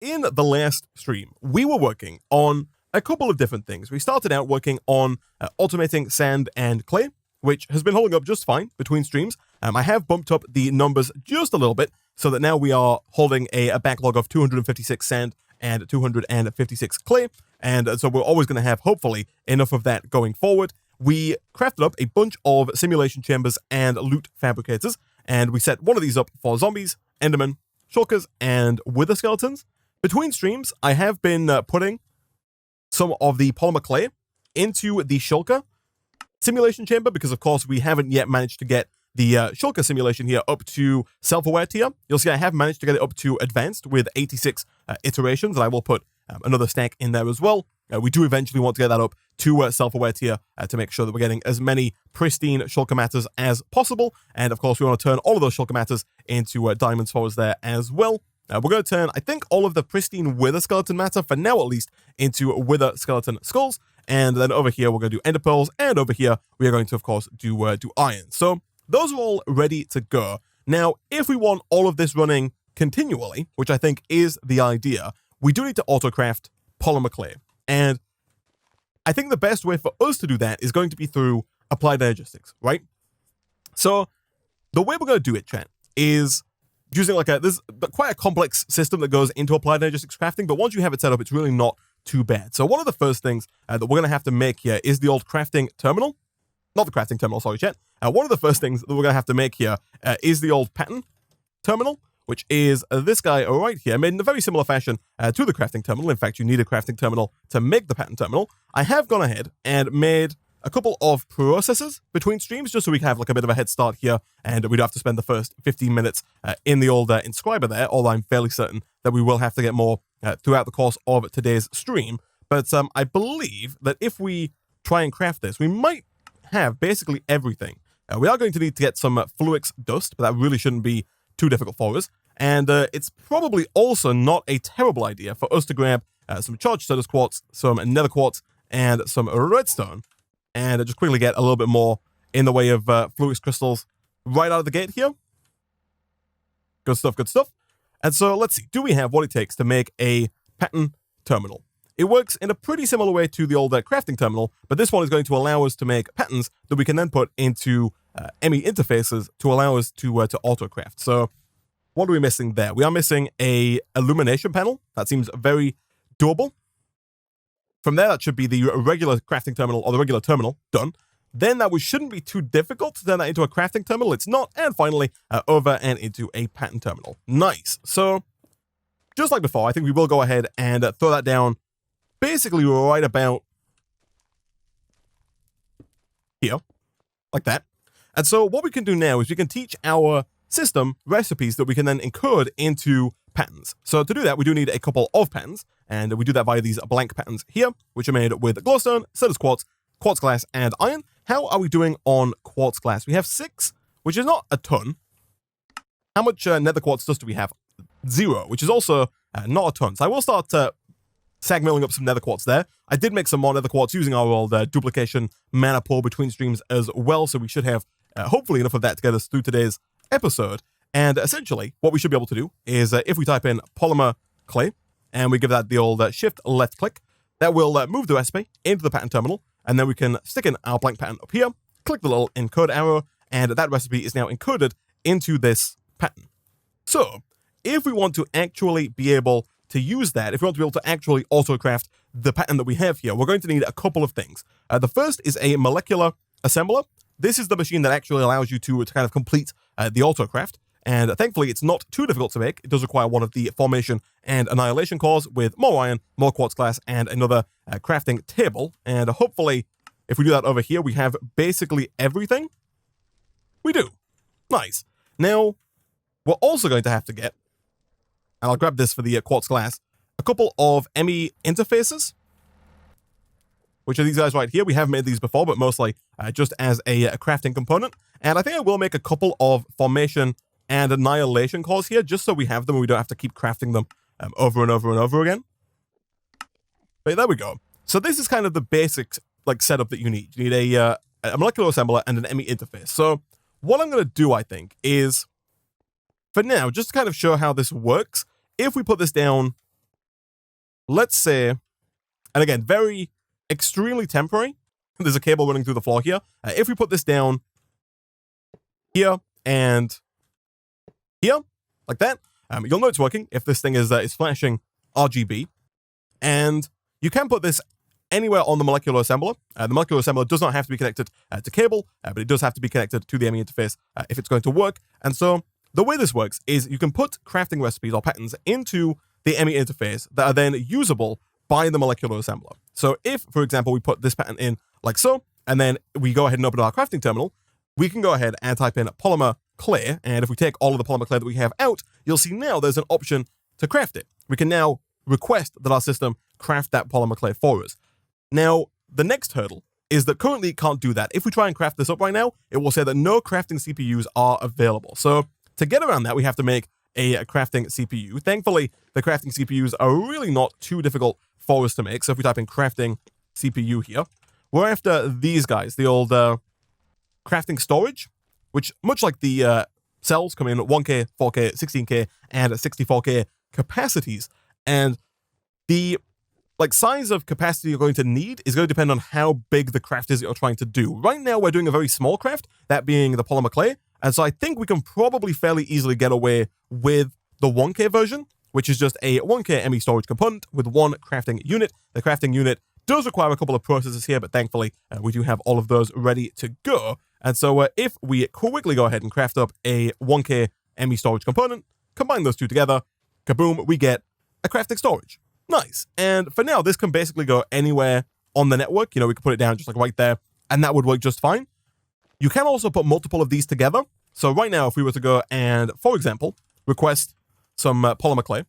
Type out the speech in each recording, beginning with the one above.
in the last stream, we were working on a couple of different things. We started out working on automating sand and clay, which has been holding up just fine between streams. I have bumped up the numbers just a little bit so that now we are holding a backlog of 256 sand and 256 clay. And so we're always going to have, hopefully, enough of that going forward. We crafted up a bunch of simulation chambers and loot fabricators, and we set one of these up for zombies, endermen, shulkers, and wither skeletons. Between streams, I have been putting some of the polymer clay into the shulker simulation chamber because, of course, we haven't yet managed to get the shulker simulation here up to self-aware tier. You'll see I have managed to get it up to advanced with 86 iterations, and I will put another stack in there as well. We do eventually want to get that up to self-aware tier to make sure that we're getting as many pristine shulker matters as possible. And of course, we want to turn all of those shulker matters into diamonds for us there as well. We're going to turn, I think, all of the pristine wither skeleton matter, for now at least, into wither skeleton skulls. And then over here, we're going to do ender pearls. And over here, we are going to, of course, do iron. So those are all ready to go. Now, if we want all of this running continually, which I think is the idea, we do need to autocraft polymer clay. And I think the best way for us to do that is going to be through applied energistics, right? So the way we're going to do it, chat, is using like there's quite a complex system that goes into applied energistics crafting, but once you have it set up, it's really not too bad. So one of the first things that we're going to have to make here is the old crafting terminal. Not the crafting terminal, sorry, chat. One of the first things that we're going to have to make here is the old pattern terminal, which is this guy right here, made in a very similar fashion to the crafting terminal. In fact, you need a crafting terminal to make the pattern terminal. I have gone ahead and made a couple of processes between streams just so we can have like a bit of a head start here, and we don't have to spend the first 15 minutes in the old inscriber there, although I'm fairly certain that we will have to get more throughout the course of today's stream. But I believe that if we try and craft this, we might have basically everything. We are going to need to get some fluix dust, but that really shouldn't be too difficult for us. And it's probably also not a terrible idea for us to grab some charged Stardust quartz, some nether quartz, and some redstone, and just quickly get a little bit more in the way of fluix crystals right out of the gate here. Good stuff, good stuff. And so let's see, do we have what it takes to make a pattern terminal? It works in a pretty similar way to the old crafting terminal, but this one is going to allow us to make patterns that we can then put into ME interfaces to allow us to auto-craft. So what are we missing there? We are missing a illumination panel. That seems very doable. From there, that should be the regular crafting terminal, or the regular terminal, done. Then that shouldn't be too difficult to turn that into a crafting terminal. It's not. And finally, over and into a pattern terminal. Nice. So just like before, I think we will go ahead and throw that down basically right about here, like that. And so what we can do now is we can teach our system recipes that we can then encode into patterns. So to do that, we do need a couple of patterns, and we do that via these blank patterns here, which are made with glowstone, Stardust quartz, quartz glass, and iron. How are we doing on quartz glass? We have 6, which is not a ton. How much nether quartz dust do we have? 0, which is also not a ton. So I will start sag milling up some nether quartz there. I did make some more nether quartz using our old duplication mana pool between streams as well, so we should have hopefully enough of that to get us through today's episode. And essentially, what we should be able to do is if we type in polymer clay and we give that the old shift left click, that will move the recipe into the pattern terminal, and then we can stick in our blank pattern up here, click the little encode arrow, and that recipe is now encoded into this pattern. So if we want to actually be able to use that, if we want to be able to actually auto-craft the pattern that we have here, we're going to need a couple of things. The first is a molecular assembler. This is the machine that actually allows you to kind of complete the auto-craft. And thankfully, it's not too difficult to make. It does require one of the formation and annihilation cores with more iron, more quartz glass, and another crafting table. And hopefully, if we do that over here, we have basically everything. We do. Nice. Now, we're also going to have to get, and I'll grab this for the quartz glass, a couple of ME interfaces, which are these guys right here. We have made these before, but mostly just as a crafting component. And I think I will make a couple of formation and annihilation cores here, just so we have them and we don't have to keep crafting them over and over and over again. But there we go. So this is kind of the basic setup that you need. You need a molecular assembler and an ME interface. So what I'm going to do, I think, is, for now, just to kind of show how this works, if we put this down let's say, and again, very extremely temporary. There's a cable running through the floor here. If we put this down here and here, like that, you'll know it's working if this thing is flashing RGB. And you can put this anywhere on the molecular assembler. The molecular assembler does not have to be connected to cable, but it does have to be connected to the ME interface if it's going to work. And so the way this works is you can put crafting recipes or patterns into the ME interface that are then usable by the molecular assembler. So if, for example, we put this pattern in like so, and then we go ahead and open our crafting terminal, we can go ahead and type in polymer clay. And if we take all of the polymer clay that we have out, you'll see now there's an option to craft it. We can now request that our system craft that polymer clay for us. Now, the next hurdle is that currently it can't do that. If we try and craft this up right now, it will say that no crafting CPUs are available. So to get around that, we have to make a crafting CPU. Thankfully, the crafting CPUs are really not too difficult for us to make. So if we type in crafting CPU here, we're after these guys, the old crafting storage, which much like the cells come in 1K, 4K, 16K, and 64K capacities. And the size of capacity you're going to need is going to depend on how big the craft is that you're trying to do. Right now, we're doing a very small craft, that being the polymer clay. And so I think we can probably fairly easily get away with the 1K version, which is just a 1K ME storage component with one crafting unit. The crafting unit does require a couple of processes here, but thankfully we do have all of those ready to go. And so if we quickly go ahead and craft up a 1K ME storage component, combine those two together, kaboom, we get a crafting storage. Nice. And for now, this can basically go anywhere on the network. You know, we could put it down just like right there, and that would work just fine. You can also put multiple of these together. So right now, if we were to go and, for example, request some polymer clay,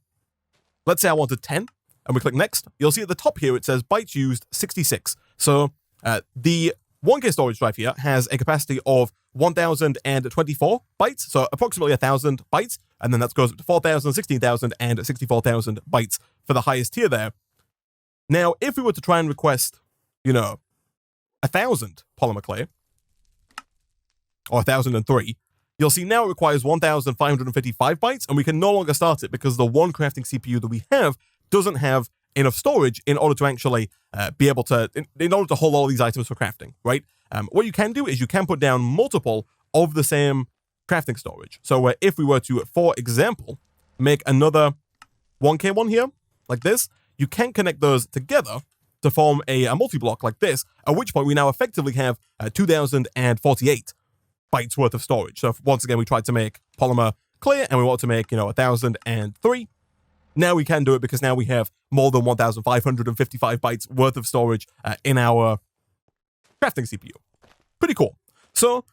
let's say I wanted 10, and we click next, you'll see at the top here, it says bytes used 66. So the 1K storage drive here has a capacity of 1024 bytes, so approximately 1,000 bytes, and then that goes up to 4,000, 16,000, and 64,000 bytes for the highest tier there. Now, if we were to try and request, 1,000 polymer clay, or 1,003, you'll see now it requires 1,555 bytes, and we can no longer start it because the one crafting CPU that we have doesn't have enough storage in order to actually be able to, in order to hold all these items for crafting, right? What you can do is you can put down multiple of the same crafting storage. So if we were to, for example, make another 1K one here, like this, you can connect those together to form a multi-block like this, at which point we now effectively have 2,048 bytes worth of storage. So if, once again, we tried to make polymer clay and we want to make, 1,003, now we can do it because now we have more than 1,555 bytes worth of storage in our crafting CPU. Pretty cool. So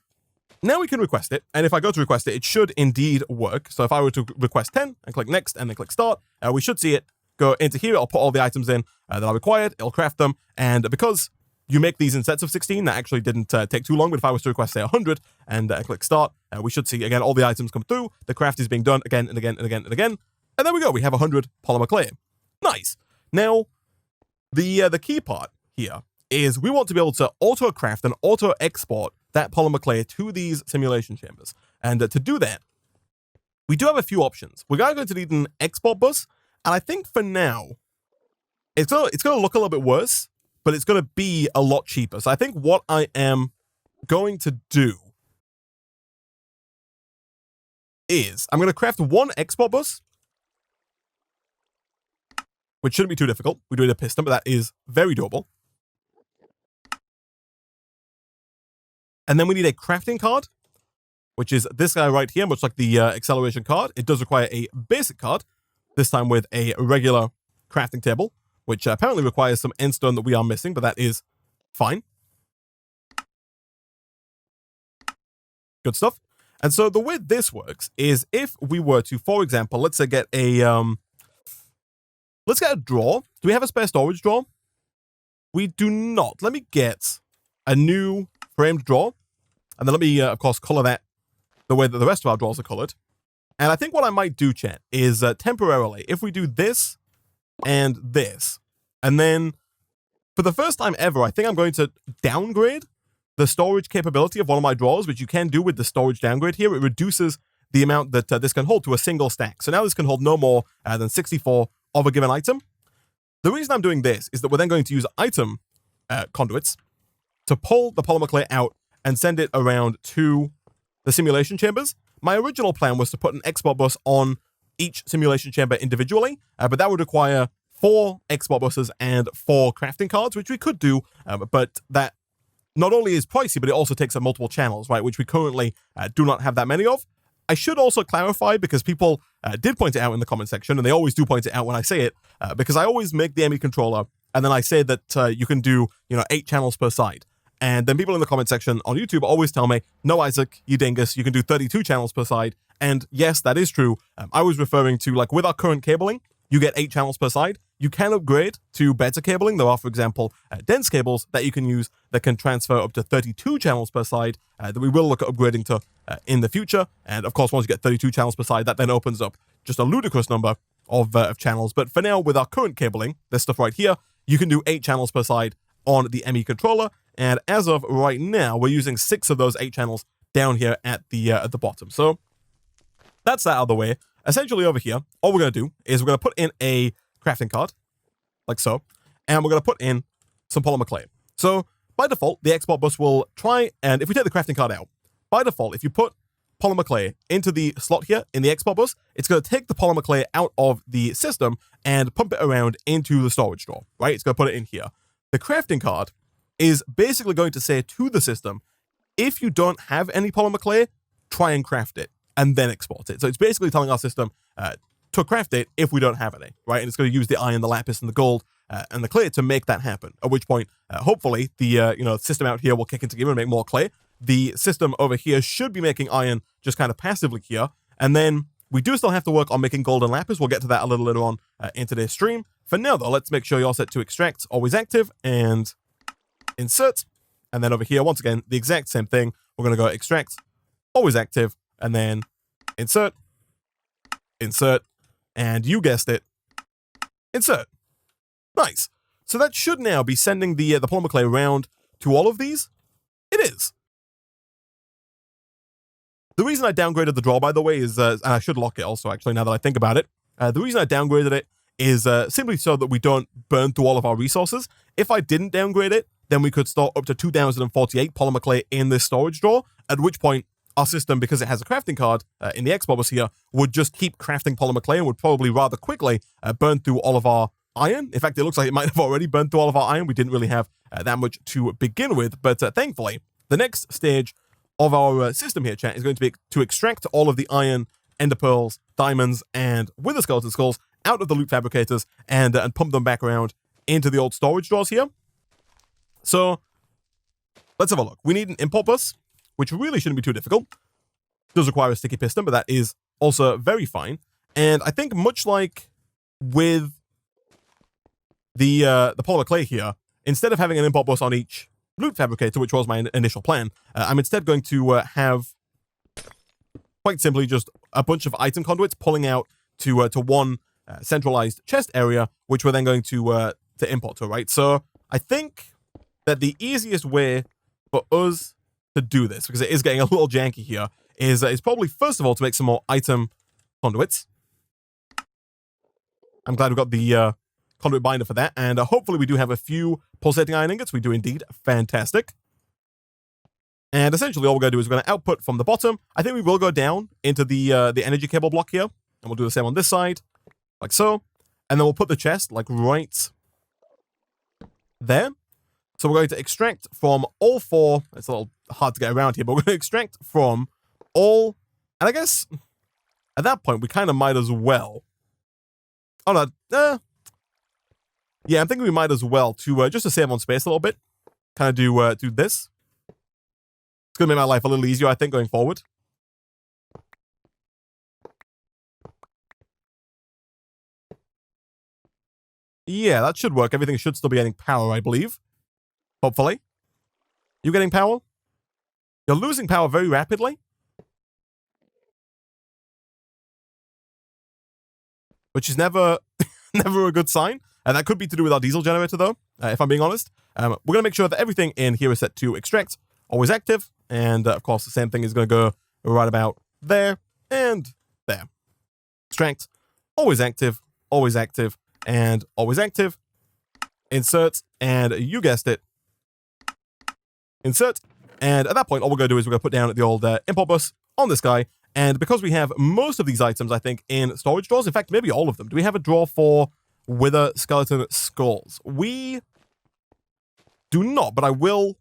now we can request it, and if I go to request it, it should indeed work. So if I were to request 10 and click next and then click start, we should see it go into here. I'll put all the items in that are required. It'll craft them, and because you make these in sets of 16, that actually didn't take too long, but if I was to request, say, 100 and click start, we should see, again, all the items come through. The craft is being done again and again and again and again. And there we go. We have 100 polymer clay. Nice. Now, the key part here is we want to be able to auto-craft and auto-export that polymer clay to these simulation chambers. And to do that, we do have a few options. We're going to need an export bus, and I think for now, it's going to look a little bit worse, but it's going to be a lot cheaper. So I think what I am going to do is I'm going to craft one export bus, which shouldn't be too difficult. We do need a piston, but that is very doable. And then we need a crafting card, which is this guy right here, much like the acceleration card. It does require a basic card, this time with a regular crafting table, which apparently requires some Endstone that we are missing, but that is fine. Good stuff. And so the way this works is if we were to, for example, let's say get a drawer. Do we have a spare storage drawer? We do not. Let me get a new framed drawer, and then let me, of course, color that the way that the rest of our drawers are colored. And I think what I might do, chat, is temporarily, if we do this and this, and then for the first time ever, I think I'm going to downgrade the storage capability of one of my drawers, which you can do with the storage downgrade here. It reduces the amount that this can hold to a single stack. So now this can hold no more than 64 of a given item. The reason I'm doing this is that we're then going to use item conduits to pull the polymer clay out and send it around to the simulation chambers. My original plan was to put an export bus on each simulation chamber individually, but that would require 4 export buses and 4 crafting cards, which we could do, but that not only is pricey, but it also takes up multiple channels, right, which we currently do not have that many of. I should also clarify, because people did point it out in the comment section, and they always do point it out when I say it, because I always make the ME controller, and then I say that you can do, 8 channels per side. And then people in the comment section on YouTube always tell me, no, Isaac, you dingus, you can do 32 channels per side. And yes, that is true. I was referring to, like, with our current cabling, you get 8 channels per side. You can upgrade to better cabling. There are, for example, dense cables that you can use that can transfer up to 32 channels per side that we will look at upgrading to in the future. And of course, once you get 32 channels per side, that then opens up just a ludicrous number of channels. But for now, with our current cabling, this stuff right here, you can do 8 channels per side on the ME controller. And as of right now, we're using 6 of those 8 channels down here at the bottom. So that's that out of the way. Essentially over here, all we're going to do is we're going to put in a crafting card, like so, and we're going to put in some polymer clay. So by default, the export bus will try, and if we take the crafting card out, by default, if you put polymer clay into the slot here in the export bus, it's going to take the polymer clay out of the system and pump it around into the storage drawer, right? It's going to put it in here. The crafting card is basically going to say to the system, if you don't have any polymer clay, try and craft it and then export it. So it's basically telling our system to craft it if we don't have any, right? And it's going to use the iron, the lapis, and the gold and the clay to make that happen. At which point, hopefully, the system out here will kick into gear and make more clay. The system over here should be making iron just kind of passively here. And then we do still have to work on making gold and lapis. We'll get to that a little later on in today's stream. For now, though, let's make sure you're set to extract, always active, and insert. And then over here, once again, the exact same thing. We're going to go extract, always active, and then insert, and you guessed it, insert. Nice. So that should now be sending the polymer clay around to all of these. It is. The reason I downgraded the draw, by the way, is, and I should lock it also, actually, now that I think about it. The reason I downgraded it is simply so that we don't burn through all of our resources. If I didn't downgrade it, then we could store up to 2048 polymer clay in this storage drawer, at which point our system, because it has a crafting card in the export bus here, would just keep crafting polymer clay and would probably rather quickly burn through all of our iron. In fact, it looks like it might have already burned through all of our iron. We didn't really have that much to begin with, but thankfully, the next stage of our system here, chat, is going to be to extract all of the iron, ender pearls, diamonds, and wither skeleton skulls out of the loot fabricators and pump them back around into the old storage drawers here. So let's have a look. We need an import bus, which really shouldn't be too difficult. It does require a sticky piston, but that is also very fine. And I think much like with the polymer clay here, instead of having an import bus on each loot fabricator, which was my initial plan, I'm instead going to have quite simply just a bunch of item conduits pulling out to one centralized chest area, which we're then going to import to, right? So I think that the easiest way for us to do this, because it is getting a little janky here, is probably, first of all, to make some more item conduits. I'm glad we got the conduit binder for that, and hopefully we do have a few pulsating iron ingots. We do indeed. Fantastic. And essentially all we're going to do is we're going to output from the bottom. I think we will go down into the energy cable block here, and we'll do the same on this side, like so. And then we'll put the chest, like, right there. So we're going to extract from all 4, it's a little hard to get around here, but we're going to extract from all, and I guess at that point we kind of might as well, oh no, yeah, I'm thinking we might as well, to just to save on space a little bit, kind of do this. It's going to make my life a little easier, I think, going forward. Yeah, that should work. Everything should still be getting power, I believe. Hopefully. You getting power? You're losing power very rapidly. Which is never, never a good sign. And that could be to do with our diesel generator, though, if I'm being honest. We're going to make sure that everything in here is set to extract, always active. And, of course, the same thing is going to go right about there and there. Extract, always active, and always active. insert, and you guessed it, insert. And at that point, all we're going to do is we're going to put down the old import bus on this guy. And because we have most of these items, I think, in storage drawers, in fact, maybe all of them. Do we have a drawer for wither skeleton skulls? We do not, but I will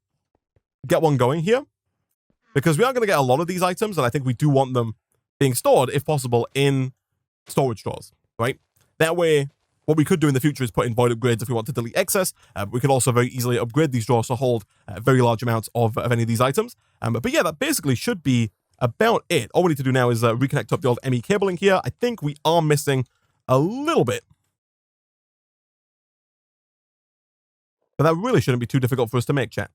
get one going here because we are going to get a lot of these items, and I think we do want them being stored, if possible, in storage drawers, right? That way, what we could do in the future is put in void upgrades if we want to delete excess. We could also very easily upgrade these drawers to hold very large amounts of any of these items. But yeah, that basically should be about it. All we need to do now is reconnect up the old ME cabling here. I think we are missing a little bit, but that really shouldn't be too difficult for us to make, chat.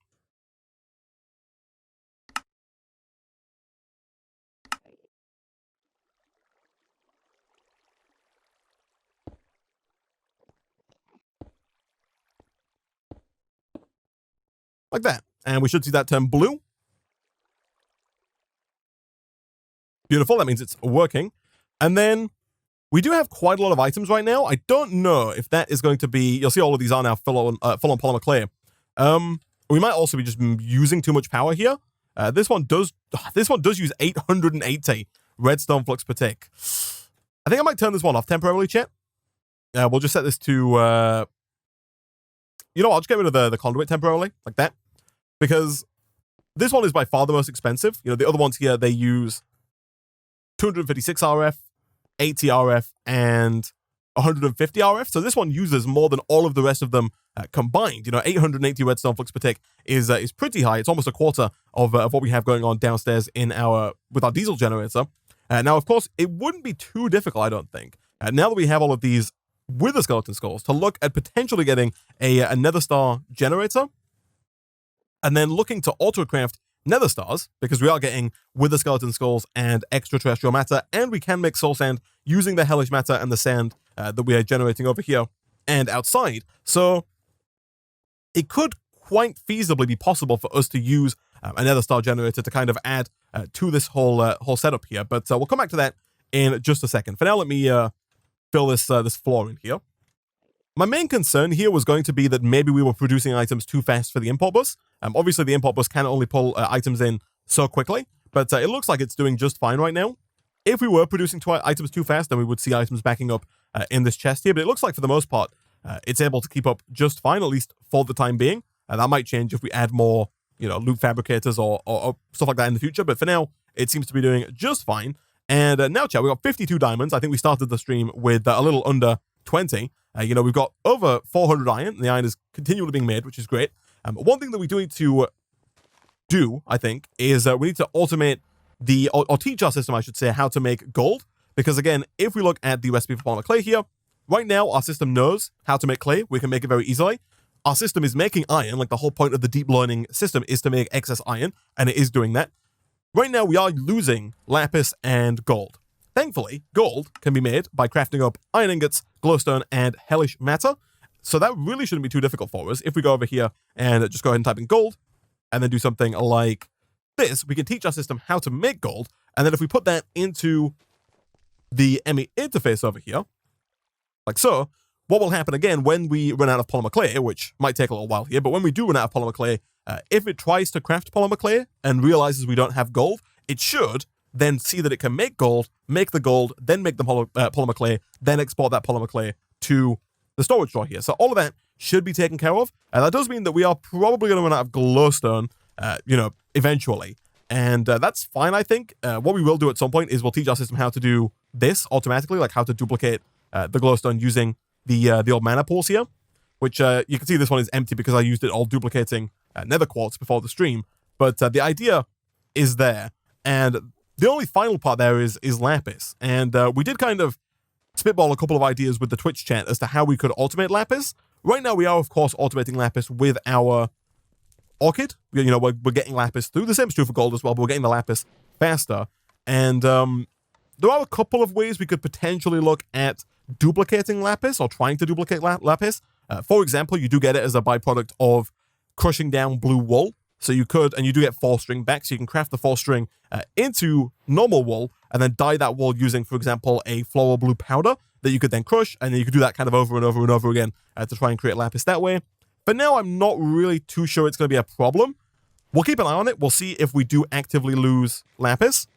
Like that. And we should see that turn blue. Beautiful. That means it's working. And then we do have quite a lot of items right now. I don't know if that is going to be... You'll see all of these are now full on polymer clay. We might also be just using too much power here. This one does use 880 redstone flux per tick. I think I might turn this one off temporarily, chat. We'll just set this to... you know what? I'll just get rid of the conduit temporarily, like that. Because this one is by far the most expensive. You know, the other ones here, they use 256 RF, 80 RF, and 150 RF. So this one uses more than all of the rest of them combined. You know, 880 redstone flux per tick is pretty high. It's almost a quarter of what we have going on downstairs with our diesel generator. Now, of course, it wouldn't be too difficult, I don't think. Now that we have all of these wither skeleton skulls, to look at potentially getting a nether star generator, and then looking to auto-craft nether stars, because we are getting wither skeleton skulls and extraterrestrial matter, and we can make soul sand using the hellish matter and the sand that we are generating over here and outside. So it could quite feasibly be possible for us to use a nether star generator to kind of add to this whole setup here. But we'll come back to that in just a second. For now, let me fill this floor in here. My main concern here was going to be that maybe we were producing items too fast for the import bus. Obviously, the import bus can only pull items in so quickly, but it looks like it's doing just fine right now. If we were producing items too fast, then we would see items backing up in this chest here, but it looks like for the most part, it's able to keep up just fine, at least for the time being. That might change if we add more, loot fabricators or stuff like that in the future, but for now, it seems to be doing just fine. And now, chat, we got 52 diamonds. I think we started the stream with a little under 20. We've got over 400 iron, and the iron is continually being made, which is great. One thing that we do need to do, I think, is we need to automate or teach our system, I should say, how to make gold. Because again, if we look at the recipe for polymer clay here, right now our system knows how to make clay. We can make it very easily. Our system is making iron, like the whole point of the deep learning system is to make excess iron, and it is doing that. Right now we are losing lapis and gold. Thankfully, gold can be made by crafting up iron ingots, glowstone, and hellish matter. So that really shouldn't be too difficult for us. If we go over here and just go ahead and type in gold, and then do something like this, we can teach our system how to make gold. And then if we put that into the ME interface over here, like so, what will happen again when we run out of polymer clay, which might take a little while here, but when we do run out of polymer clay, if it tries to craft polymer clay and realizes we don't have gold, it should then see that it can make the gold, then make the polymer clay, then export that polymer clay to the storage drawer here. So all of that should be taken care of. And that does mean that we are probably going to run out of glowstone, eventually. And that's fine, I think. What we will do at some point is we'll teach our system how to do this automatically, like how to duplicate the glowstone using the old mana pools here, which you can see this one is empty because I used it all duplicating nether quartz before the stream. But the idea is there. And the only final part there is lapis. And we did kind of spitball a couple of ideas with the Twitch chat as to how we could automate lapis. Right now, we are, of course, automating lapis with our orchid. We're getting lapis through. The same is true for gold as well, but we're getting the lapis faster. And there are a couple of ways we could potentially look at duplicating lapis or trying to duplicate lapis. For example, you do get it as a byproduct of crushing down blue wool. So you could, and you do get 4-string back, so you can craft the 4-string into normal wool, and then dye that wall using, for example, a floral blue powder that you could then crush, and then you could do that kind of over and over and over again to try and create lapis that way. For now, I'm not really too sure it's going to be a problem. We'll keep an eye on it. We'll see if we do actively lose lapis.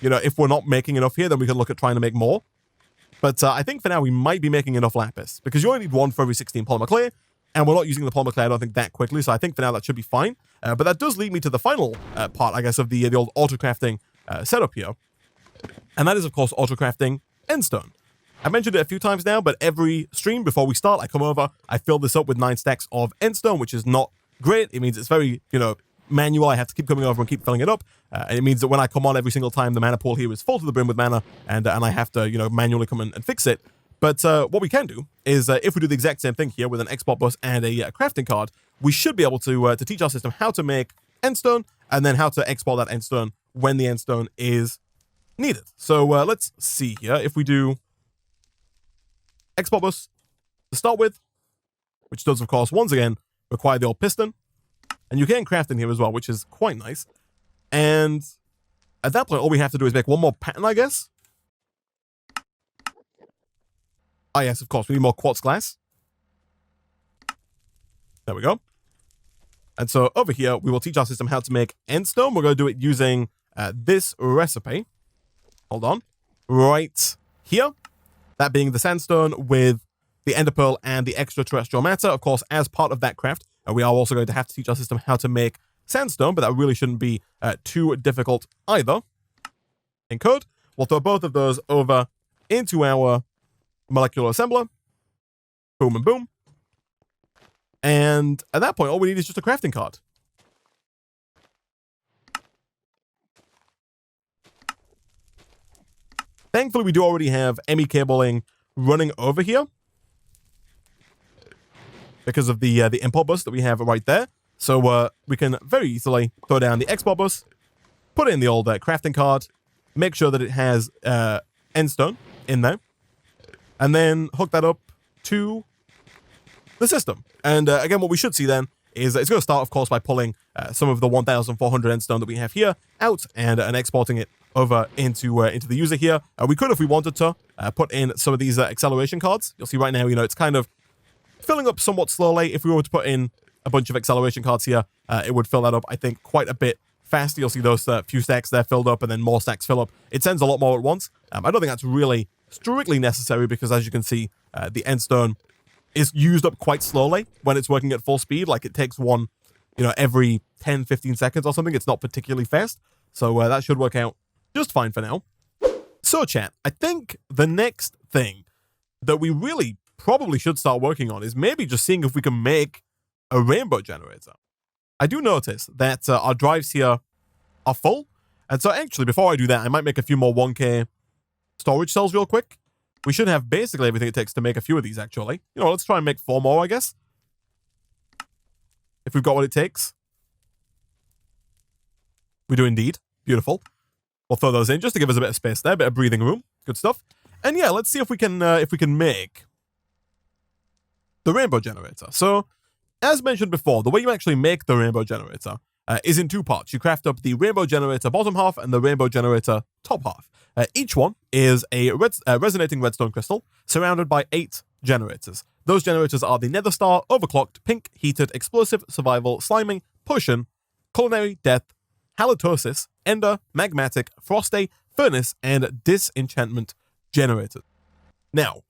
If we're not making enough here, then we can look at trying to make more. But I think for now, we might be making enough lapis, because you only need 1 for every 16 polymer clay, and we're not using the polymer clay, I don't think, that quickly, so I think for now that should be fine. But that does lead me to the final part, I guess, of the old auto-crafting setup here. And that is, of course, auto-crafting Endstone. I've mentioned it a few times now, but every stream before we start, I come over, I fill this up with 9 stacks of Endstone, which is not great. It means it's very, manual. I have to keep coming over and keep filling it up. And it means that when I come on every single time, the mana pool here is full to the brim with mana, and I have to, manually come in and fix it. But what we can do is, if we do the exact same thing here with an export bus and a crafting card, we should be able to teach our system how to make Endstone, and then how to export that Endstone when the Endstone is needed. So let's see here. If we do export bus to start with, which does, of course, once again, require the old piston. And you can craft in here as well, which is quite nice. And at that point, all we have to do is make one more pattern, I guess. Ah, yes, of course, we need more quartz glass. There we go. And so over here, we will teach our system how to make Endstone. We're going to do it using this recipe. Hold on. Right here. That being the sandstone with the ender pearl and the extraterrestrial matter. Of course, as part of that craft, we are also going to have to teach our system how to make sandstone, but that really shouldn't be too difficult either. In code, we'll throw both of those over into our molecular assembler. Boom and boom. And at that point, all we need is just a crafting card. Thankfully, we do already have ME cabling running over here, because of the import bus that we have right there. So we can very easily throw down the export bus, put in the old crafting card, make sure that it has Endstone in there, and then hook that up to the system. And again, what we should see then is it's going to start, of course, by pulling some of the 1,400 Endstone that we have here out and exporting it over into the user here. We could, if we wanted to, put in some of these acceleration cards. You'll see right now, it's kind of filling up somewhat slowly. If we were to put in a bunch of acceleration cards here, it would fill that up, I think, quite a bit faster. You'll see those few stacks there filled up, and then more stacks fill up. It sends a lot more at once. I don't think that's really strictly necessary, because as you can see, the Endstone is used up quite slowly when it's working at full speed. Like, it takes one, every 10, 15 seconds or something. It's not particularly fast. So that should work out just fine for now. So, chat, I think the next thing that we really probably should start working on is maybe just seeing if we can make a rainbow generator. I do notice that our drives here are full. And so actually, before I do that, I might make a few more 1K storage cells real quick. We should have basically everything it takes to make a few of these, actually. Let's try and make 4 more, I guess. If we've got what it takes. We do indeed. Beautiful. We'll throw those in just to give us a bit of space there, a bit of breathing room. Good stuff. And yeah, let's see if we can make the rainbow generator. So, as mentioned before, the way you actually make the rainbow generator is in 2 parts. You craft up the rainbow generator bottom half and the rainbow generator top half. Each one is a resonating redstone crystal surrounded by 8 generators. Those generators are the nether star, overclocked, pink, heated, explosive, survival, sliming, potion, culinary, death, halitosis, ender, magmatic, frosty, furnace, and disenchantment generators. Now,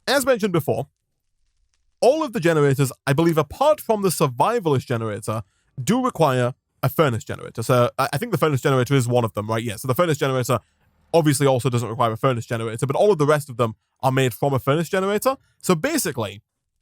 as mentioned before, all of the generators, I believe, apart from the survivalist generator, do require a furnace generator. So I think the furnace generator is one of them, right? Yeah, so the furnace generator obviously also doesn't require a furnace generator, but all of the rest of them are made from a furnace generator. So basically,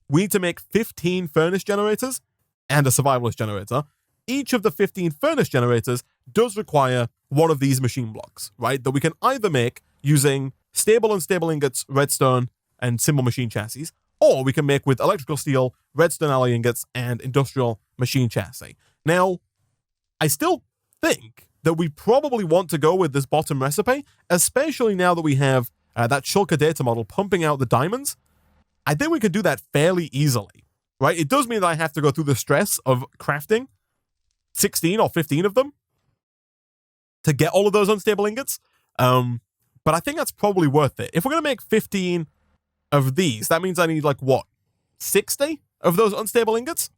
we need to make 15 furnace generators and a survivalist generator. Each of the 15 furnace generators does require one of these machine blocks, right? That we can either make using stable and unstable ingots, redstone, and simple machine chassis, or we can make with electrical steel, redstone alloy ingots, and industrial machine chassis. Now, I still think that we probably want to go with this bottom recipe, especially now that we have that shulker data model pumping out the diamonds. I think we could do that fairly easily, right? It does mean that I have to go through the stress of crafting 16 or 15 of them to get all of those unstable ingots, But I think that's probably worth it. If we're going to make 15 of these, that means I need like what? 60 of those unstable ingots?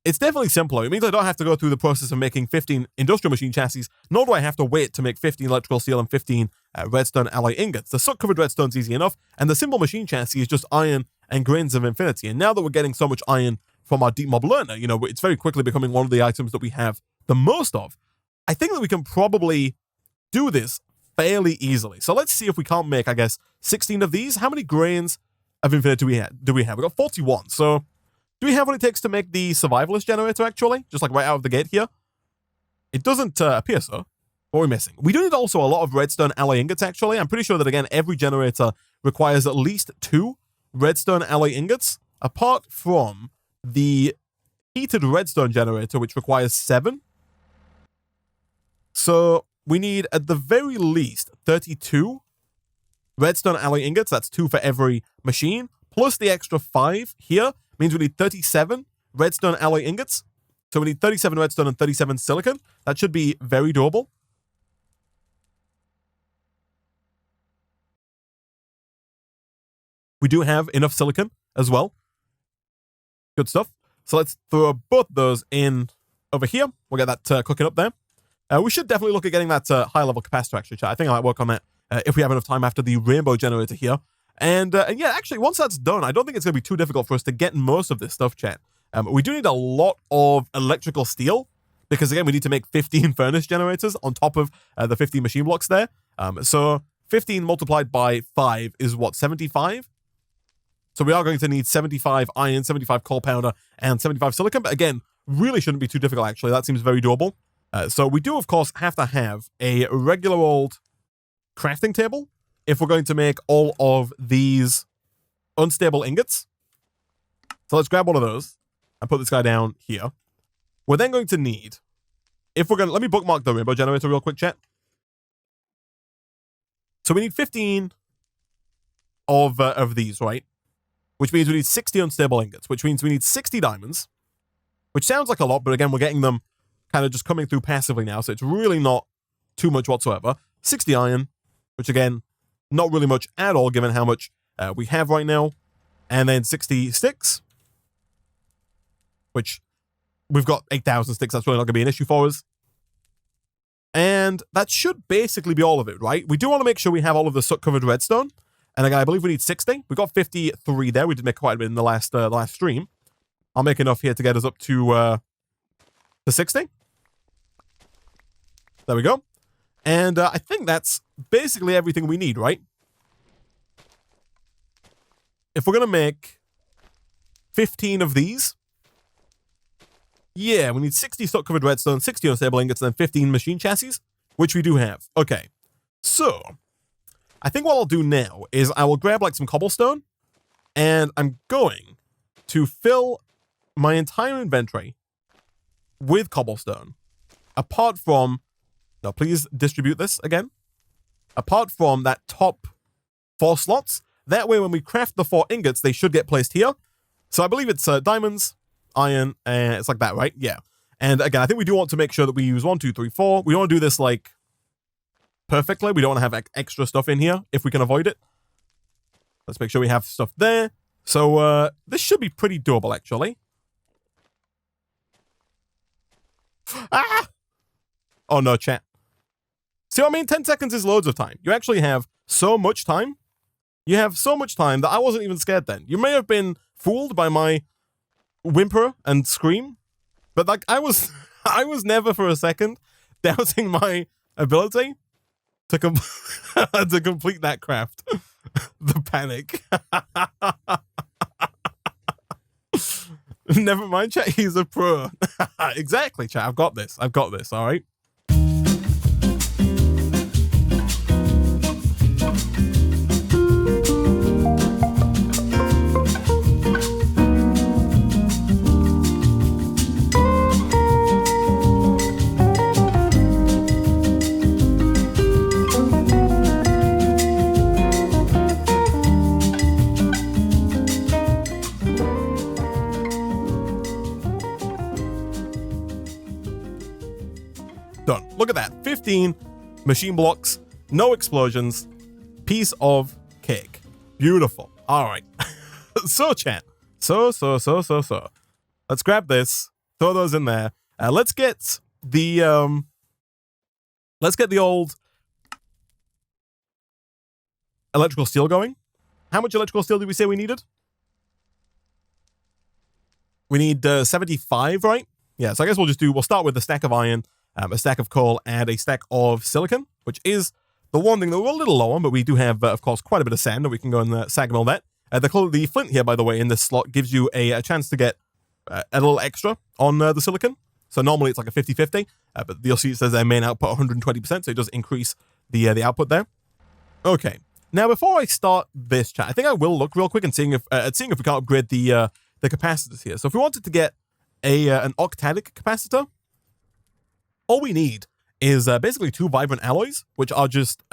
It's definitely simpler. It means I don't have to go through the process of making 15 industrial machine chassis, nor do I have to wait to make 15 electrical steel and 15 redstone alloy ingots. The soot-covered redstone's easy enough, and the simple machine chassis is just iron and grains of infinity. And now that we're getting so much iron from our deep mob learner, you know, it's very quickly becoming one of the items that we have the most of. I think that we can probably do this fairly easily. So let's see if we can't make, I guess, 16 of these. How many grains of infinity do we have? We got 41. So do we have what it takes to make the survivalist generator, actually? Just like right out of the gate here? It doesn't appear so. What are we missing? We do need also a lot of redstone alloy ingots, actually. I'm pretty sure that, again, every generator requires at least 2 redstone alloy ingots, apart from the heated redstone generator, which requires 7. So we need, at the very least, 32 redstone alloy ingots. That's 2 for every machine, plus the extra 5 here means we need 37 redstone alloy ingots. So we need 37 redstone and 37 silicon. That should be very doable. We do have enough silicon as well. Good stuff. So let's throw both those in over here. We'll get that cooking up there. We should definitely look at getting that high-level capacitor, actually, chat. I think I might work on that if we have enough time after the rainbow generator here. And yeah, actually, once that's done, I don't think it's going to be too difficult for us to get most of this stuff, chat. We do need a lot of electrical steel, because, again, we need to make 15 furnace generators on top of the 15 machine blocks there. So 15 multiplied by 5 is, what, 75? So we are going to need 75 iron, 75 coal powder, and 75 silicon. But, again, really shouldn't be too difficult, actually. That seems very doable. So we do, of course, have to have a regular old crafting table if we're going to make all of these unstable ingots. So let's grab one of those and put this guy down here. We're then going to need, if we're going to, let me bookmark the rainbow generator real quick, chat. So we need 15 of these, right? Which means we need 60 unstable ingots, which means we need 60 diamonds, which sounds like a lot, but again, we're getting them kind of just coming through passively now, so it's really not too much whatsoever. 60 iron, which again, not really much at all given how much we have right now. And then 60 sticks, which we've got 8,000 sticks. That's really not going to be an issue for us. And that should basically be all of it, right? We do want to make sure we have all of the soot-covered redstone. And again, I believe we need 60. We got 53 there. We did make quite a bit in the last stream. I'll make enough here to get us up to 60. There we go. And I think that's basically everything we need, right? If we're going to make 15 of these, yeah, we need 60 soot-covered redstone, 60 unstable ingots, and then 15 machine chassis, which we do have. Okay, so I think what I'll do now is I will grab like some cobblestone, and I'm going to fill my entire inventory with cobblestone, apart from, now please distribute this again, apart from that top 4 slots. That way when we craft the 4 ingots, they should get placed here. So I believe it's diamonds, iron, and it's like that, right? Yeah. And again, I think we do want to make sure that we use 1, 2, 3, 4. We don't want to do this like perfectly. We don't want to have extra stuff in here if we can avoid it. Let's make sure we have stuff there. So this should be pretty doable, actually. Ah! Oh no, chat. See what I mean? 10 seconds is loads of time. You actually have so much time. You have so much time that I wasn't even scared then. You may have been fooled by my whimper and scream, but like I was never for a second doubting my ability to to complete that craft. The panic. Never mind, chat. He's a pro. Exactly, chat. I've got this. All right. Done. Look at that. 15 machine blocks No explosions. Piece of cake. Beautiful. All right. So, chat. So. Let's grab this. Throw those in there. Let's get the old electrical steel going. How much electrical steel did we say we needed? We need 75, right? Yeah, so I guess we'll start with a stack of iron, a stack of coal, and a stack of silicon, which is the one thing that we're a little low on, but we do have, of course, quite a bit of sand, and we can go and sag mill that. The flint here, by the way, in this slot gives you a chance to get a little extra on the silicon. So normally it's like a 50-50, but you'll see it says their main output 120%, so it does increase the output there. Okay, now before I start this chat, I think I will look real quick and seeing if we can upgrade the capacitors here. So if we wanted to get an octadic capacitor, all we need is basically 2 vibrant alloys, which are just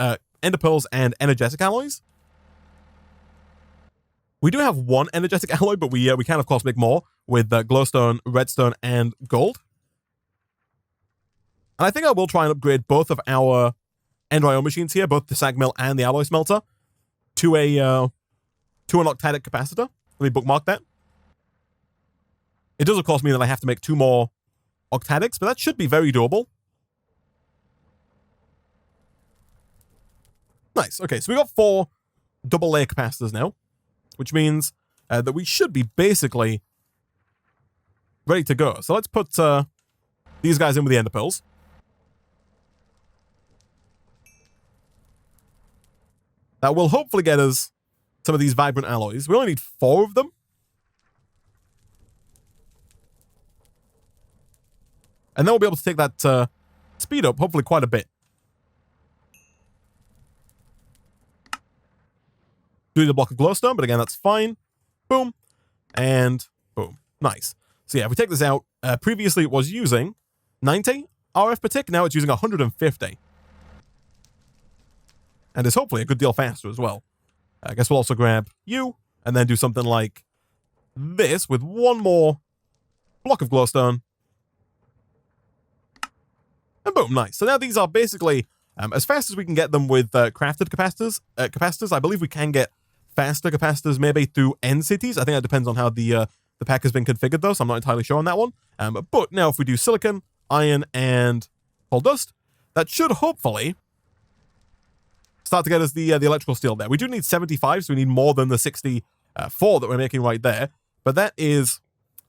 ender pearls and energetic alloys. We do have 1 energetic alloy, but we can of course make more with glowstone, redstone, and gold. And I think I will try and upgrade both of our ender IO machines here, both the sag mill and the alloy smelter, to an octadic capacitor. Let me bookmark that. It does of course mean that I have to make 2 more octadics, but that should be very doable. Nice. Okay, so we got 4 double layer capacitors now, which means that we should be basically ready to go. So let's put these guys in with the ender pearls. That will hopefully get us some of these vibrant alloys. We only need 4 of them. And then we'll be able to take that speed up, hopefully quite a bit. Do the block of glowstone, but again, that's fine. Boom. And boom. Nice. So yeah, if we take this out, previously it was using 90 RF per tick. Now it's using 150. And it's hopefully a good deal faster as well. I guess we'll also grab you and then do something like this with 1 more block of glowstone. And boom, nice. So now these are basically as fast as we can get them with crafted capacitors. I believe we can get faster capacitors maybe through end cities. I think that depends on how the pack has been configured though, so I'm not entirely sure on that one. But now if we do silicon, iron, and coal dust, that should hopefully start to get us the electrical steel there. We do need 75, so we need more than the 64 that we're making right there. But that is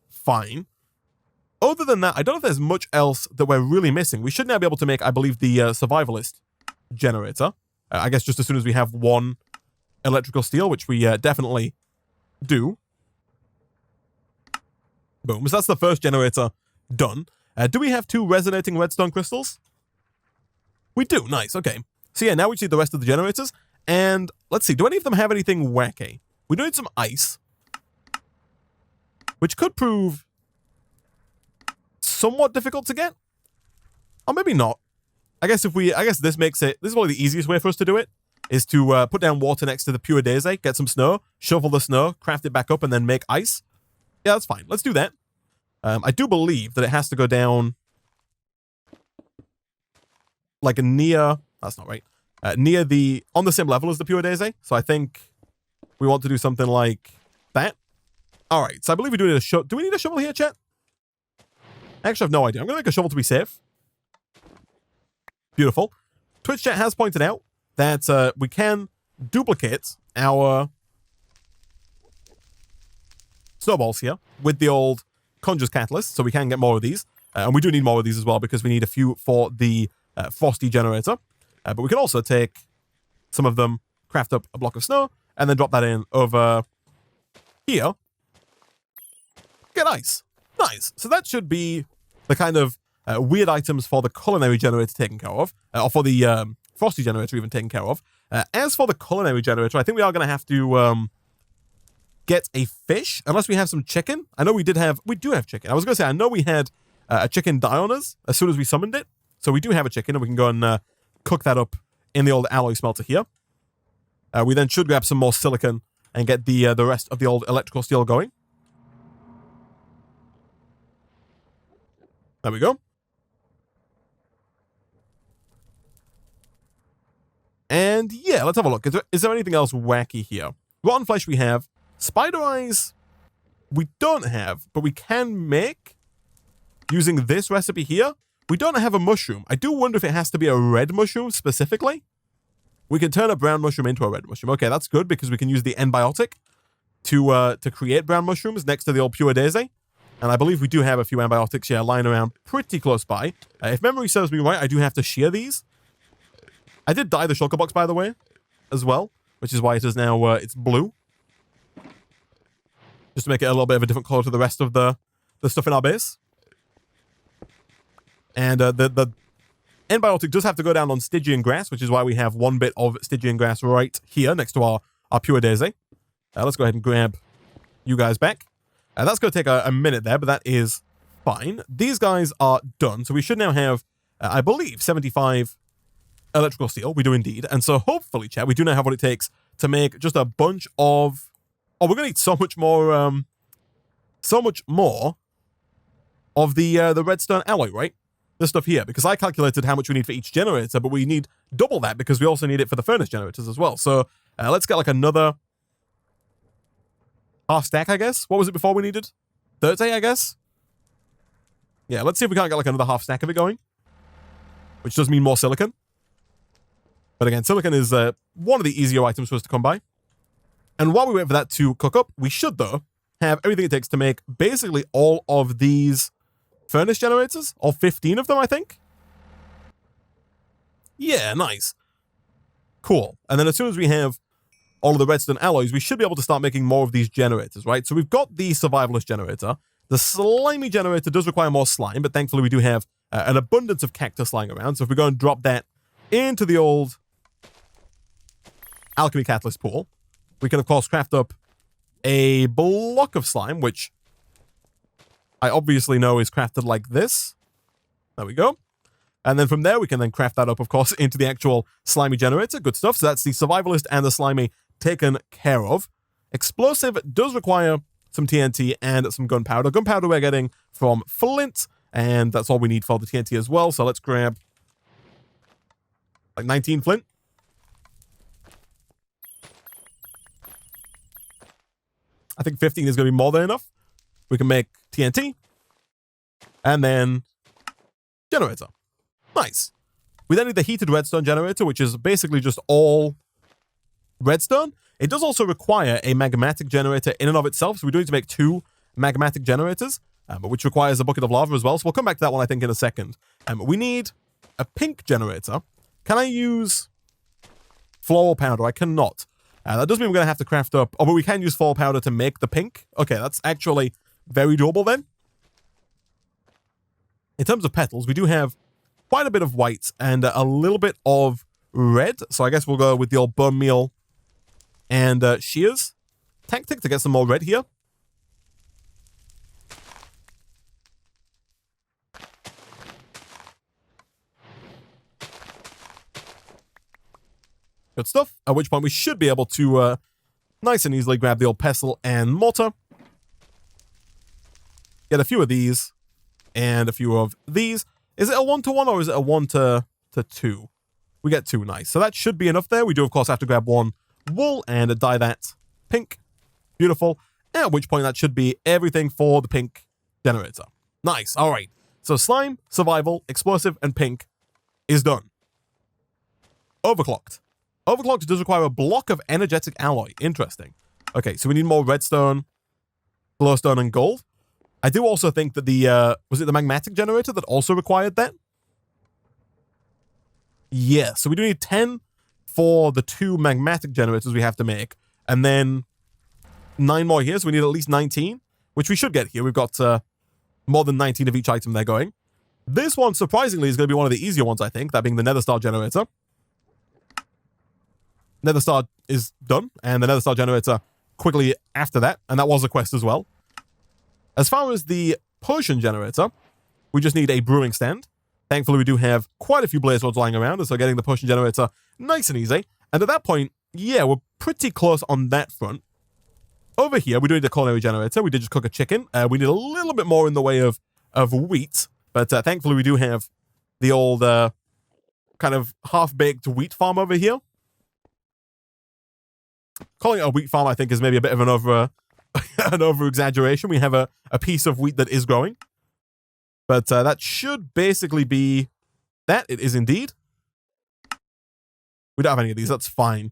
fine. Other than that, I don't know if there's much else that we're really missing. We should now be able to make, I believe, the survivalist generator. I guess just as soon as we have 1 electrical steel, which we definitely do. Boom. So that's the first generator done. Do we have 2 resonating redstone crystals? We do. Nice. Okay. So yeah, now we see the rest of the generators. And let's see. Do any of them have anything wacky? We do need some ice, which could prove somewhat difficult to get. Or maybe not. I guess this makes it, this is probably the easiest way for us to do it, is to put down water next to the pure daisy, get some snow, shovel the snow, craft it back up, and then make ice. Yeah, that's fine. Let's do that. I do believe that it has to go down like near, that's not right, near on the same level as the pure daisy. So I think we want to do something like that. All right, so I believe we do need a shovel. Do we need a shovel here, chat? I actually have no idea. I'm going to make a shovel to be safe. Beautiful. Twitch chat has pointed out that we can duplicate our snowballs here with the old Conjurer's Catalyst, so we can get more of these. And we do need more of these as well because we need a few for the Frosty generator. But we can also take some of them, craft up a block of snow, and then drop that in over here. Get ice. Nice. So that should be the kind of weird items for the culinary generator taken care of, or for the Frosty generator even taken care of. As for the culinary generator, I think we are going to have to get a fish, unless we have some chicken. I know we do have chicken. I was going to say, I know we had a chicken die on us as soon as we summoned it. So we do have a chicken, and we can go and cook that up in the old alloy smelter here. We then should grab some more silicon and get the rest of the old electrical steel going. There we go. And yeah, let's have a look. Is there anything else wacky here? Rotten flesh we have. Spider eyes we don't have, but we can make using this recipe here. We don't have a mushroom. I do wonder if it has to be a red mushroom specifically. We can turn a brown mushroom into a red mushroom. Okay, that's good because we can use the Endbiotic to create brown mushrooms next to the old Pure Daisy. And I believe we do have a few Endbiotics here lying around pretty close by. If memory serves me right, I do have to shear these. I did dye the shulker box, by the way, as well, which is why it is now, it's blue. Just to make it a little bit of a different color to the rest of the stuff in our base. And the Endbiotic does have to go down on Stygian grass, which is why we have one bit of Stygian grass right here next to our Pure Daisy. Let's go ahead and grab you guys back. That's going to take a minute there, but that is fine. These guys are done, so we should now have, I believe, 75 electrical steel. We do indeed. And so hopefully, chat, we do now have what it takes to make just a bunch of... Oh, we're going to need so much more of the redstone alloy, right? This stuff here, because I calculated how much we need for each generator, but we need double that because we also need it for the furnace generators as well. So let's get like another half stack, I guess. What was it before we needed? 30, I guess? Yeah, let's see if we can't get like another half stack of it going, which does mean more silicon. But again, silicon is one of the easier items for us to come by. And while we wait for that to cook up, we should, though, have everything it takes to make basically all of these furnace generators. All 15 of them, I think. Yeah, nice. Cool. And then as soon as we have all of the redstone alloys, we should be able to start making more of these generators, right? So we've got the survivalist generator. The slimy generator does require more slime, but thankfully we do have an abundance of cactus lying around. So if we go and drop that into the old alchemy catalyst pool, we can, of course, craft up a block of slime, which I obviously know is crafted like this. There we go. And then from there, we can then craft that up, of course, into the actual slimy generator. Good stuff. So that's the survivalist and the slimy taken care of. Explosive does require some TNT and some gunpowder. Gunpowder we're getting from flint, and that's all we need for the TNT as well. So let's grab like 19 flint. I think 15 is going to be more than enough. We can make TNT. And then generator. Nice. We then need the heated redstone generator, which is basically just all redstone. It does also require a magmatic generator in and of itself. So we do need to make 2 magmatic generators, but which requires a bucket of lava as well. So we'll come back to that one, I think, in a second. We need a pink generator. Can I use floral powder? I cannot. That does mean we're going to have to craft up... Oh, but we can use floral powder to make the pink. Okay, that's actually very doable then. In terms of petals, we do have quite a bit of white and a little bit of red. So I guess we'll go with the old bone meal and shears tactic to get some more red here. Good stuff. At which point we should be able to nice and easily grab the old pestle and mortar. Get a few of these and a few of these. Is it a 1-to-1 or is it a 1-to-2? We get 2, nice. So that should be enough there. We do, of course, have to grab 1 wool and dye that pink. Beautiful. At which point that should be everything for the pink generator. Nice. All right. So slime, survival, explosive, and pink is done. Overclocked. Overclocked does require a block of energetic alloy. Interesting. Okay, so we need more redstone, glowstone, and gold. I do also think that the, was it the magmatic generator that also required that? Yeah, so we do need 10 for the 2 magmatic generators we have to make, and then 9 more here, so we need at least 19, which we should get here. We've got more than 19 of each item there going. This one, surprisingly, is going to be one of the easier ones, I think, that being the nether star generator. Nether star is done, and the nether star generator quickly after that, and that was a quest as well. As far as the potion generator, we just need a brewing stand. Thankfully, we do have quite a few blaze rods lying around, so getting the potion generator nice and easy. And at that point, yeah, we're pretty close on that front. Over here, we do need a culinary generator. We did just cook a chicken. We need a little bit more in the way of wheat, but thankfully, we do have the old kind of half-baked wheat farm over here. calling it a wheat farm, I think, is maybe a bit of an over exaggeration. We have a piece of wheat that is growing. But that should basically be that. It is indeed. We don't have any of these. That's fine.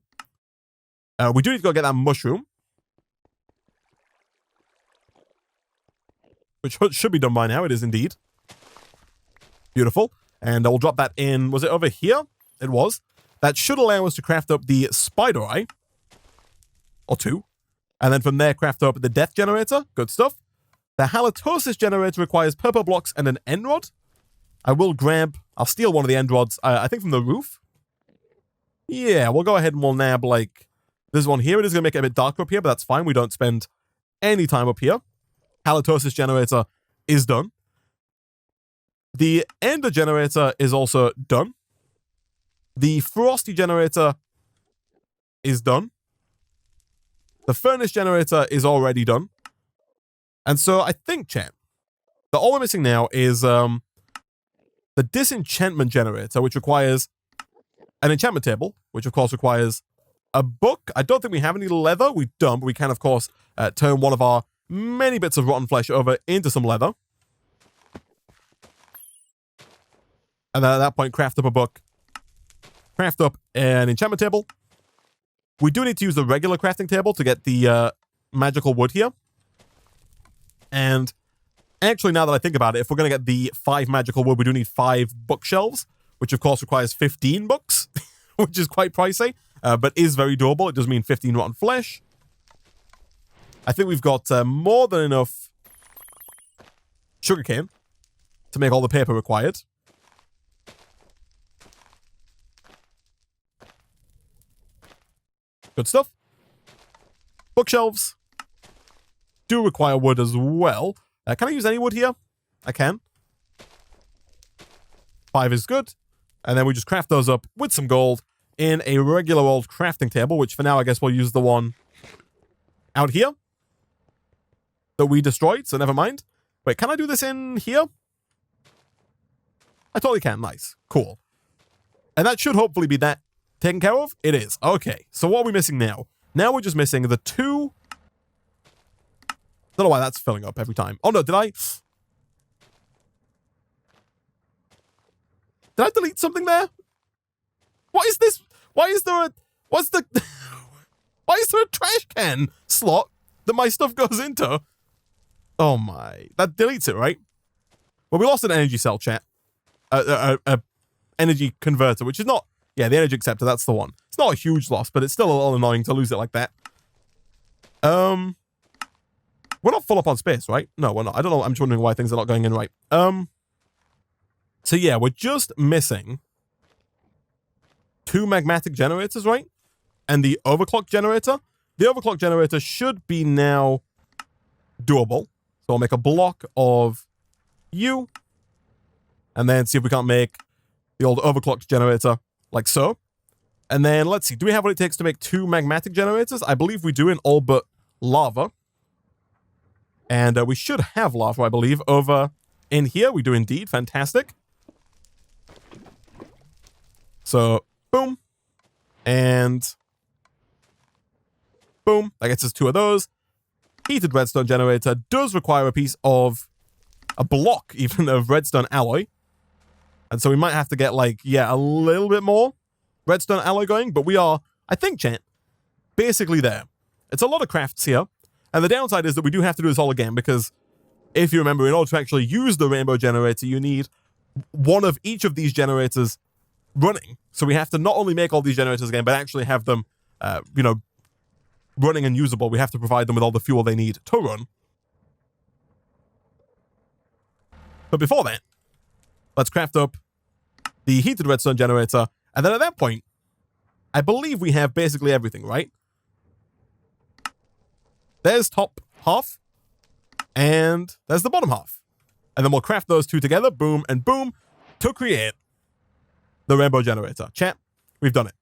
We do need to go get that mushroom, which should be done by now. It is indeed. Beautiful. And we'll drop that in. Was it over here? It was. That should allow us to craft up the spider eye. Or two. And then from there, craft up the death generator. Good stuff. The halitosis generator requires purple blocks and an end rod. I'll steal one of the end rods, I think from the roof. Yeah, we'll go ahead and we'll nab, like, this one here. It is going to make it a bit darker up here, but that's fine. We don't spend any time up here. Halitosis generator is done. The ender generator is also done. The frosty generator is done. The furnace generator is already done. And so I think, chat, that all we're missing now is the disenchantment generator, which requires an enchantment table, which of course requires a book. I don't think we have any leather. We don't, but we can, of course, turn one of our many bits of rotten flesh over into some leather. And then at that point, craft up a book. Craft up an enchantment table. We do need to use the regular crafting table to get the magical wood here. And actually, now that I think about it, if we're going to get the 5 magical wood, we do need 5 bookshelves, which of course requires 15 books, which is quite pricey, but is very doable. It does mean 15 rotten flesh. I think we've got more than enough sugarcane to make all the paper required. Good stuff. Bookshelves do require wood as well. Can I use any wood here? I can. 5 is good. And then we just craft those up with some gold in a regular old crafting table, which for now I guess we'll use the one out here that we destroyed, so never mind. Wait, can I do this in here? I totally can. Nice. Cool. And that should hopefully be that taken care of. It is. Okay, so what are we missing now? Now we're just missing the 2... Don't know why that's filling up every time. Oh no, did I delete something there? What is this? Why is there a trash can slot that my stuff goes into? Oh my, that deletes it, right? Well, we lost an energy cell, chat. A energy converter, which is not, yeah, the energy acceptor, that's the one. It's not a huge loss, but it's still a little annoying to lose it like that. We're not full up on space, right? No, we're not. I don't know. I'm just wondering why things are not going in right. So yeah, we're just missing 2 magmatic generators, right? And the overclock generator. The overclock generator should be now doable. So I'll make a block of you. And then see if we can't make the old overclocked generator like so. And then let's see. Do we have what it takes to make 2 magmatic generators? I believe we do in all but lava. And we should have lava, I believe, over in here. We do indeed. Fantastic. So, boom. And boom. That gets us 2 of those. Heated redstone generator does require a piece of, a block even, of redstone alloy. And so we might have to get, like, yeah, a little bit more redstone alloy going. But we are, I think, chat, basically there. It's a lot of crafts here. And the downside is that we do have to do this all again because if you remember, in order to actually use the rainbow generator, you need one of each of these generators running. So we have to not only make all these generators again, but actually have them, running and usable. We have to provide them with all the fuel they need to run. But before that, let's craft up the heated redstone generator. And then at that point, I believe we have basically everything, right? There's top half, and there's the bottom half. And then we'll craft those 2 together, boom and boom, to create the rainbow generator. Chat, we've done it.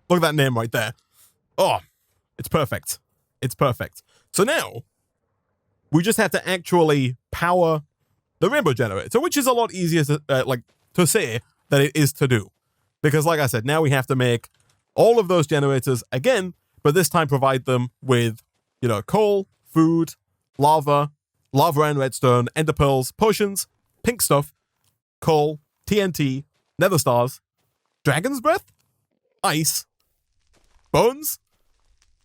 Look at that name right there. Oh, it's perfect. It's perfect. So now, we just have to actually power the rainbow generator, which is a lot easier to say than it is to do. Because like I said, now we have to make all of those generators again, but this time provide them with, you know, coal, food, lava and redstone, ender pearls, potions, pink stuff, coal, TNT, nether stars, dragon's breath, ice, bones,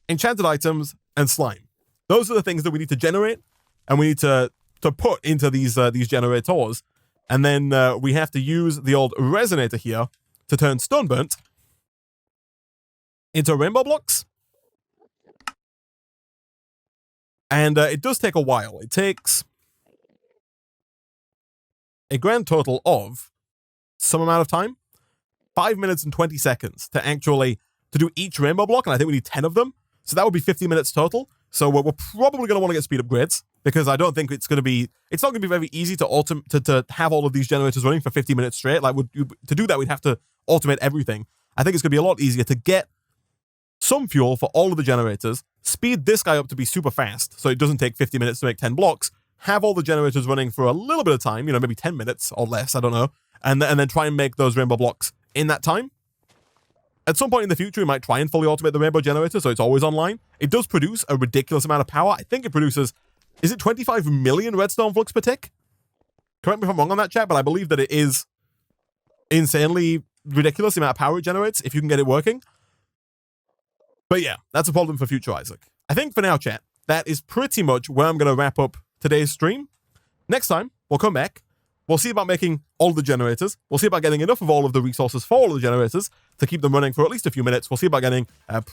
enchanted items, and slime. Those are the things that we need to generate, and we need to put into these generators. And then we have to use the old resonator here to turn stone burnt into rainbow blocks. And it does take a while. It takes a grand total of some amount of time, 5 minutes and 20 seconds to do each rainbow block, and I think we need 10 of them. So that would be 50 minutes total. So we're probably going to want to get speed upgrades, because I don't think it's not going to be very easy to have all of these generators running for 50 minutes straight. Like, to do that, we'd have to automate everything. I think it's going to be a lot easier to get some fuel for all of the generators, speed this guy up to be super fast, so it doesn't take 50 minutes to make 10 blocks, have all the generators running for a little bit of time, you know, maybe 10 minutes or less, I don't know, and then try and make those rainbow blocks in that time. At some point in the future, we might try and fully automate the rainbow generator so it's always online. It does produce a ridiculous amount of power. I think it produces, is it 25 million redstone flux per tick? Correct me if I'm wrong on that, chat, but I believe that it is insanely ridiculous the amount of power it generates if you can get it working. But yeah, that's a problem for future Isaac. I think for now, chat, that is pretty much where I'm going to wrap up today's stream. Next time, we'll come back. We'll see about making all the generators. We'll see about getting enough of all of the resources for all of the generators to keep them running for at least a few minutes. We'll see about getting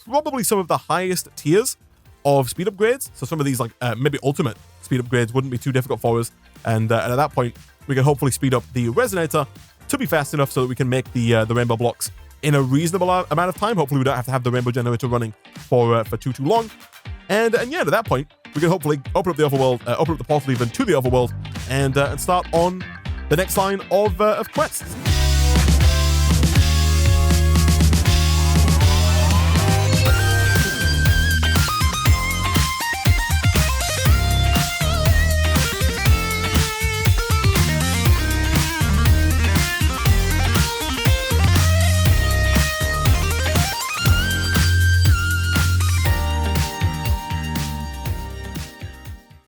probably some of the highest tiers of speed upgrades. So some of these, like maybe ultimate speed upgrades, wouldn't be too difficult for us. And at that point, we can hopefully speed up the resonator to be fast enough so that we can make the rainbow blocks in a reasonable amount of time. Hopefully we don't have to have the rainbow generator running for too long. And yeah, at that point, we can hopefully open up the overworld, open up the portal even to the overworld, and start on the next line of quests.